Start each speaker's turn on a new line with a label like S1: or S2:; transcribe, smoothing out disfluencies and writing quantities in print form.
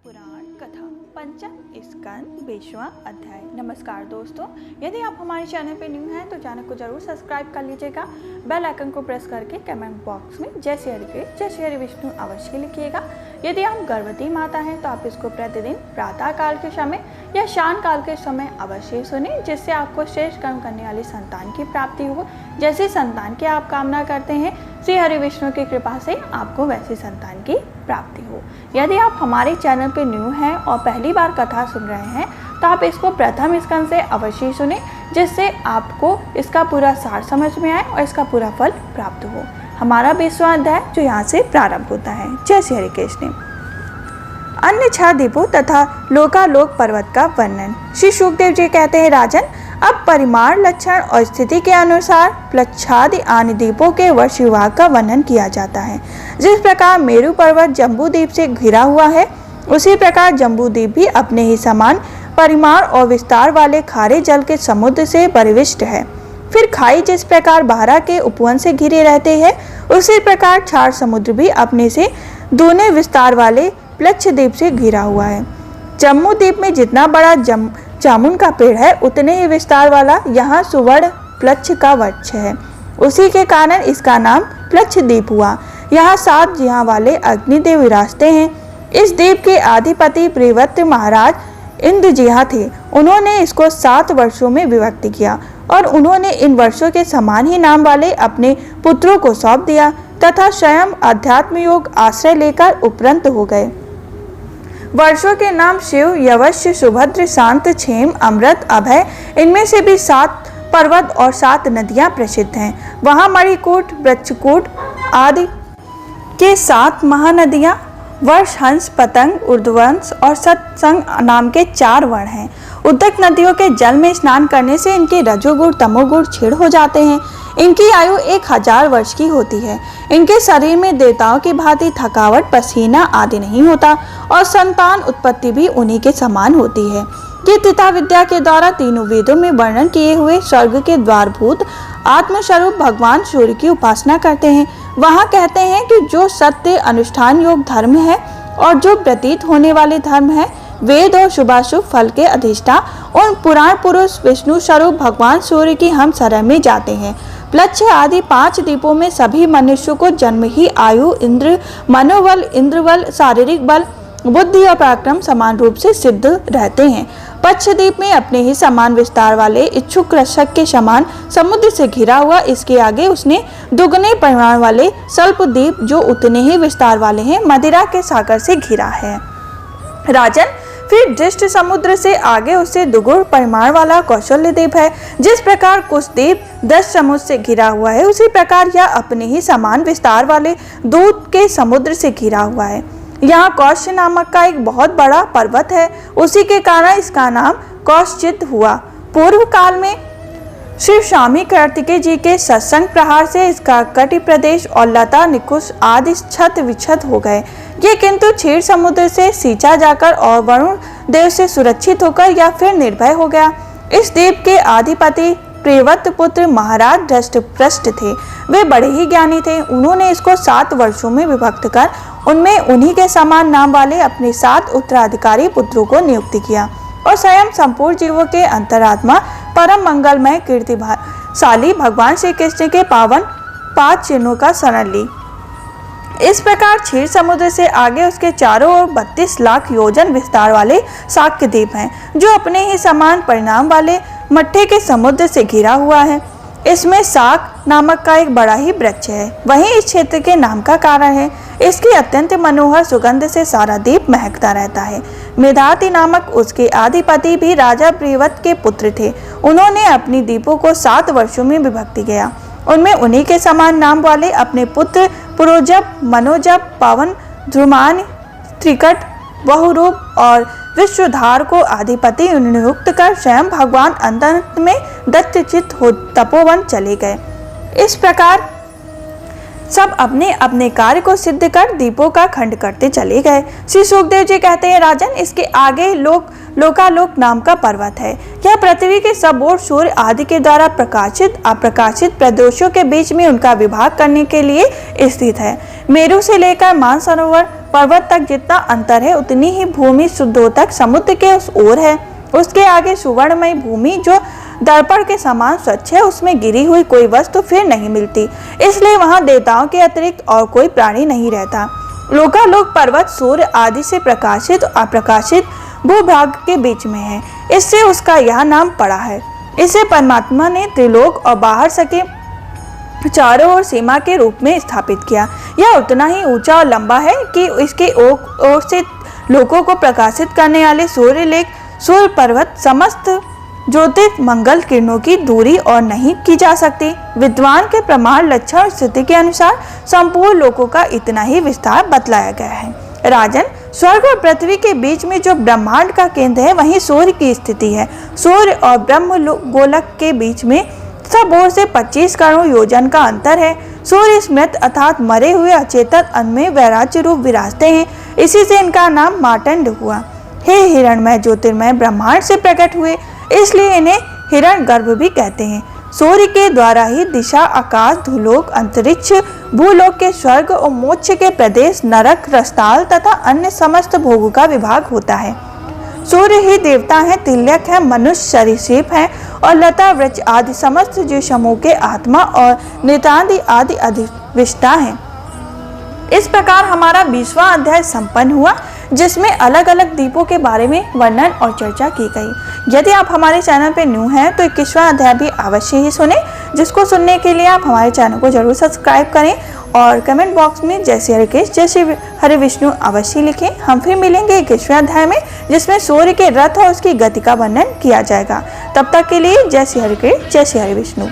S1: पुराण कथा पंचम स्कंद 20वां अध्याय। नमस्कार दोस्तों, यदि आप हमारे चैनल पे न्यू हैं तो चैनल को जरूर सब्सक्राइब कर लीजिएगा। बेल आइकन को प्रेस करके कमेंट बॉक्स में जय श्री हरि कृष्ण जय श्री हरि विष्णु अवश्य लिखिएगा। यदि आप गर्भवती माता हैं तो आप इसको प्रतिदिन प्रातः काल के समय या शाम काल के समय अवश्य सुने, जिससे आपको श्रेष्ठ कर्म करने वाली संतान की प्राप्ति हो। जैसी संतान की आप कामना करते हैं, श्री हरि विष्णु की कृपा से आपको वैसी संतान की प्राप्ति हो। यदि आप हमारे चैनल पे न्यू हैं और पहली बार कथा सुन रहे हैं तो आप इसको प्रथम स्कंद से अवश्य सुने, जिससे आपको इसका पूरा सार समझ में आए और इसका पूरा फल प्राप्त हो। हमारा 20वां अध्याय जो यहाँ से प्रारंभ होता है। जय श्री हरि कृष्ण। अन्य 6 द्वीपों तथा लोकालोक पर्वत का वर्णन। श्री शुकदेव जी कहते हैं, राजन, अब परिमाण, लक्षण और स्थिति के अनुसार प्लच्छादि अन्य द्वीपों के वर्ष विभाग का वर्णन किया जाता है। जिस प्रकार मेरु पर्वत जम्बू द्वीप से घिरा हुआ है, उसी प्रकार जम्बू द्वीप भी अपने ही समान परिमाण और विस्तार वाले खारे जल के समुद्र से परिविष्ट है। फिर खाई जिस प्रकार बारह के उपवन से घिरे रहते हैं, उसी प्रकार 4 समुद्र भी अपने से दूने विस्तार वाले प्लच्छ द्वीप से घिरा हुआ है। जम्बू द्वीप में जितना बड़ा जामुन का पेड़ है, उतने ही विस्तार वाला यहाँ सुवर्ण प्लच्छ का वृक्ष है। उसी के कारण इसका नाम प्लच्छ द्वीप हुआ। यहाँ 7 जिहा वाले अग्निदेव विराजते हैं। इस द्वीप के अधिपति प्रियव्रत महाराज इंद्रजिहा थे। उन्होंने इसको 7 वर्षों में विभक्त किया और उन्होंने इन वर्षों के समान ही नाम वाले अपने पुत्रों को सौंप दिया तथा स्वयं अध्यात्म योग आश्रय लेकर उपरंत हो गए। वर्षों के नाम शिव, यवश्य, सुभद्र, शांत, क्षेम, अमृत, अभय, इनमें से भी 7 पर्वत और 7 नदियां प्रसिद्ध हैं। वहाँ मणिकूट, वृक्षकूट आदि के 7 महानदियां, वर्ष, हंस, पतंग, ऊर्ध्ववंश और सत्संग नाम के 4 वर्ण हैं। उद्दक नदियों के जल में स्नान करने से इनके रजोगुण तमोगुण क्षीण हो जाते हैं। इनकी आयु 1000 वर्ष की होती है। इनके शरीर में देवताओं की भांति थकावट, पसीना आदि नहीं होता और संतान उत्पत्ति भी उन्हीं के समान होती है। ये त्रिता विद्या के द्वारा तीनों वेदों में वर्णन किए हुए स्वर्ग के द्वारभूत आत्मस्वरूप भगवान सूर्य की उपासना करते हैं। वहाँ कहते हैं कि जो सत्य अनुष्ठान योग धर्म है और जो प्रतीत होने वाले धर्म है, वेद और शुभाशुभ फल के अधिष्ठा उन पुराण पुरुष विष्णु स्वरूप भगवान सूर्य की हम शरण में जाते हैं। प्लच्छ आदि 5 द्वीपों में सभी मनुष्यों को जन्म ही आयु, इंद्र, मनोबल, इंद्रबल, शारीरिक बल, बुद्धि और पराक्रम समान रूप से सिद्ध रहते हैं। पक्ष द्वीप में अपने ही समान विस्तार वाले इच्छुक कृषक के समान समुद्र से घिरा हुआ, इसके आगे उसने दुगने परिमाण वाले स्वल्प द्वीप जो उतने ही विस्तार वाले हैं, मदिरा के सागर से घिरा है। राजन, फिर दृष्ट समुद्र से आगे उससे दुगुण परिमाण वाला कौशल्य द्वीप है। जिस प्रकार कुछ द्वीप 10 समुद्र से घिरा हुआ है, उसी प्रकार यह अपने ही समान विस्तार वाले दूध के समुद्र से घिरा हुआ है। यहाँ कौश नामक का एक बहुत बड़ा पर्वत है, उसी के कारण इसका नाम कौशचित हुआ। पूर्व काल में श्री स्वामी कार्तिकेय जी के सत्संग प्रहार से इसका कटि प्रदेश और लता निकुश आदि छत विछत हो गए। ये किंतु क्षीर समुद्र से सींचा जाकर और वरुण देव से सुरक्षित होकर या फिर निर्भय हो गया। इस द्वीप के अधिपति प्रियव्रत पुत्र महाराज धृष्टप्रष्ट थे। वे बड़े ही ज्ञानी थे। उन्होंने इसको 7 वर्षों में विभक्त कर उनमें उन्हीं के समान नाम वाले अपने 7 उत्तराधिकारी पुत्रों को नियुक्त किया और स्वयं संपूर्ण जीवों के अंतरात्मा परम मंगलमय कीर्तिशाली भगवान श्री कृष्ण के पावन 5 चिन्हों का शरण ली। इस प्रकार क्षीर समुद्र से आगे उसके चारों ओर 32 लाख योजन विस्तार वाले शाक्य द्वीप हैं, जो अपने ही समान परिणाम वाले मट्ठे के समुद्र से घिरा हुआ है। इसमें शाक नामक का एक बड़ा ही वृक्ष है, वही इस क्षेत्र के नाम का कारण है। इसकी अत्यंत मनोहर सुगंध से सारा द्वीप महकता रहता है। मेधाति नामक उसके अधिपति भी राजा प्रियव्रत के पुत्र थे। उन्होंने अपनी द्वीपों को 7 वर्षों में विभक्त किया। उनमें उन्हीं के समान नाम वाले अपने पुत्र पुरोजप, मनोजप, पवन, ध्रुमान, त्रिकट, बहुरूप और विश्वधार को अधिपति नियुक्त कर स्वयं भगवान अंत में दत्तचित हो तपोवन चले गए। इस प्रकार सब अपने अपने कार्य को सिद्ध कर दीपों का खंड करते चले गए। श्री सुखदेव जी कहते हैं, राजन, इसके आगे लोकालोक नाम का पर्वत है। यह पृथ्वी के सब ओर सूर्य आदि के द्वारा प्रकाशित अप्रकाशित प्रदोषों के बीच में उनका विभाग करने के लिए स्थित है। मेरु से लेकर मानसरोवर पर्वत तक जितना अंतर है, उतनी ही भूमि शुद्धोदक समुद्र के उस ओर है। उसके आगे सुवर्णमय भूमि जो दर्पण के समान स्वच्छ है, उसमें गिरी हुई कोई वस्तु फिर नहीं मिलती, इसलिए वहां देवताओं के अतिरिक्त और कोई प्राणी नहीं रहता। लोकालोक पर्वत सूर्य आदि से प्रकाशित और अप्रकाशित भूभाग के बीच में है, इससे उसका यह नाम पड़ा है। इसे परमात्मा ने त्रिलोक और बाहर सके चारों ओर सीमा के रूप में स्थापित किया। यह उतना ही ऊंचा और लंबा है कि इसके ओर से लोकों को प्रकाशित करने वाले सूर्य पर्वत समस्त ज्योतिर्मंगल किरणों की दूरी और नहीं की जा सकती। विद्वान के प्रमाण, लक्षण और स्थिति के अनुसार संपूर्ण लोकों का इतना ही विस्तार बतलाया गया है। राजन, स्वर्ग और पृथ्वी के बीच में जो ब्रह्मांड का केंद्र है, वहीं सूर्य की स्थिति है। सूर्य और ब्रह्म गोलक के बीच में सब ओर से 25 करोड़ योजन का अंतर है। सूर्य स्मृत अर्थात मरे हुए अचेतन अन्न में वैराज्य रूप विराजते हैं, इसी से इनका नाम मार्तंड हुआ। हे हिरणमय ज्योतिर्मय ब्रह्मांड से प्रकट हुए, इसलिए इन्हें हिरण गर्भ भी कहते हैं। सूर्य के द्वारा ही दिशा, आकाश, धूलोक, अंतरिक्ष, भूलोक के स्वर्ग और मोक्ष के प्रदेश, नरक, रसातल तथा अन्य समस्त भोगों का विभाग होता है। सूर्य ही देवता है, तिलक है, मनुष्य सरीसृप है और लता वृक्ष आदि समस्त जीव समूह के आत्मा और नितांति आदि अधिष्ठा है। इस प्रकार हमारा 20वां अध्याय संपन्न हुआ, जिसमें अलग अलग दीपों के बारे में वर्णन और चर्चा की गई। यदि आप हमारे चैनल पर न्यू हैं तो 21वां अध्याय भी अवश्य ही सुने, जिसको सुनने के लिए आप हमारे चैनल को जरूर सब्सक्राइब करें और कमेंट बॉक्स में जय श्री हरिकेश, जय श्री हरि विष्णु अवश्य लिखें। हम फिर मिलेंगे 21वें अध्याय में, जिसमें सूर्य के रथ और उसकी गति का वर्णन किया जाएगा। तब तक के लिए जय श्री हरिकेश, जय श्री हरि विष्णु।